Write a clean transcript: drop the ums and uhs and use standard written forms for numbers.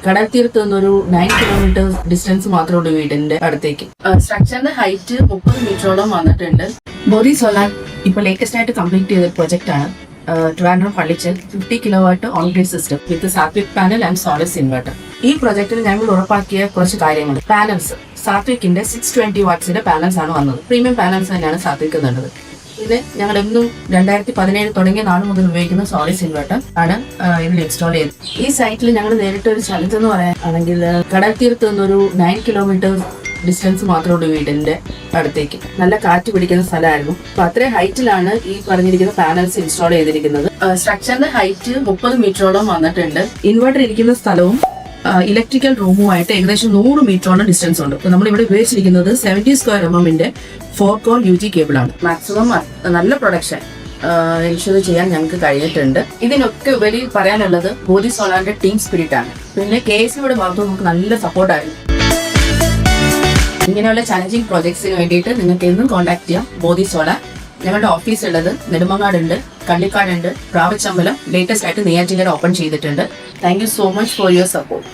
കടൽത്തീരത്ത് നിന്നൊരു 9 kilometre distance മാത്രമേ ഉള്ളൂ വീടിന്റെ അടുത്തേക്ക്. സ്ട്രക്ചറിന്റെ ഹൈറ്റ് 30 മീറ്ററോളം വന്നിട്ടുണ്ട്. ബോഡി സോളാർ ഇപ്പൊ ലേറ്റസ്റ്റ് ആയിട്ട് കംപ്ലീറ്റ് ചെയ്ത പ്രൊജക്ട് ആണ്. Trivandrum Pallichal 50 kilowatt on grid system with Satwik panel and solace inverter. ഈ പ്രൊജക്ടിൽ ഞങ്ങൾ ഉറപ്പാക്കിയ കുറച്ച് കാര്യങ്ങൾ. പാനൽസ് സാത്വിക്കിന്റെ 620 വാട്ട്സിന്റെ പാനൽസ് ആണ് വന്നത്. പ്രീമിയം പാനൽസ് തന്നെയാണ് സാത്വിക് എന്നുള്ളത്. ഇത് ഞങ്ങൾ എന്നും 2017 തുടങ്ങിയ നാൾ മുതൽ ഉപയോഗിക്കുന്ന സോളിസ് ഇൻവെർട്ടർ ആണ് ഇതിൽ ഇൻസ്റ്റാൾ ചെയ്തത്. ഈ സൈറ്റിൽ ഞങ്ങൾ നേരിട്ട് ഒരു ചലഞ്ച് എന്ന് പറയാനാണെങ്കിൽ കടൽത്തീരത്ത് നിന്നൊരു 9 കിലോമീറ്റർ ഡിസ്റ്റൻസ് മാത്രമേ ഉള്ളൂ വീടിന്റെ അടുത്തേക്ക്. നല്ല കാറ്റ് പിടിക്കുന്ന സ്ഥലമായിരുന്നു. അപ്പൊ അത്രയും ഹൈറ്റിലാണ് ഈ പറഞ്ഞിരിക്കുന്ന പാനൽസ് ഇൻസ്റ്റാൾ ചെയ്തിരിക്കുന്നത്. സ്ട്രക്ചറിന്റെ ഹൈറ്റ് 30 മീറ്ററോളം വന്നിട്ടുണ്ട്. ഇൻവെർട്ടർ ഇരിക്കുന്ന സ്ഥലവും ഇലക്ട്രിക്കൽ റൂമുമായിട്ട് ഏകദേശം 100 മീറ്ററോളം ഡിസ്റ്റൻസ് ഉണ്ട്. നമ്മൾ ഇവിടെ ഉപയോഗിച്ചിരിക്കുന്നത് 70 square mm 4 core UG cable ആണ്. മാക്സിമം നല്ല പ്രൊഡക്ഷൻ എൻഷുർ ചെയ്യാൻ ഞങ്ങൾക്ക് കഴിഞ്ഞിട്ടുണ്ട്. ഇതിനൊക്കെ ഉപരി പറയാനുള്ളത് ബോഡി സോളാറിന്റെ ടീം സ്പിരിറ്റ് ആണ്. പിന്നെ KSCയുടെ ഭാഗത്ത് നമുക്ക് നല്ല സപ്പോർട്ടായിരുന്നു. ഇങ്ങനെയുള്ള ചലഞ്ചിങ് പ്രോജക്ട്സിന് വേണ്ടിയിട്ട് നിങ്ങൾക്ക് എന്നും കോൺടാക്ട് ചെയ്യാം. ബോഡി സോളാർ ഞങ്ങളുടെ ഓഫീസ് ഉള്ളത് നെടുമങ്ങാട് ഉണ്ട്, കള്ളിക്കാട് ഉണ്ട്, പ്രാവച്ചമ്പലം ലേറ്റസ്റ്റ് ആയിട്ട് നെയ്യാറ്റിൻകര ഓപ്പൺ ചെയ്തിട്ടുണ്ട്. Thank you so much for your support.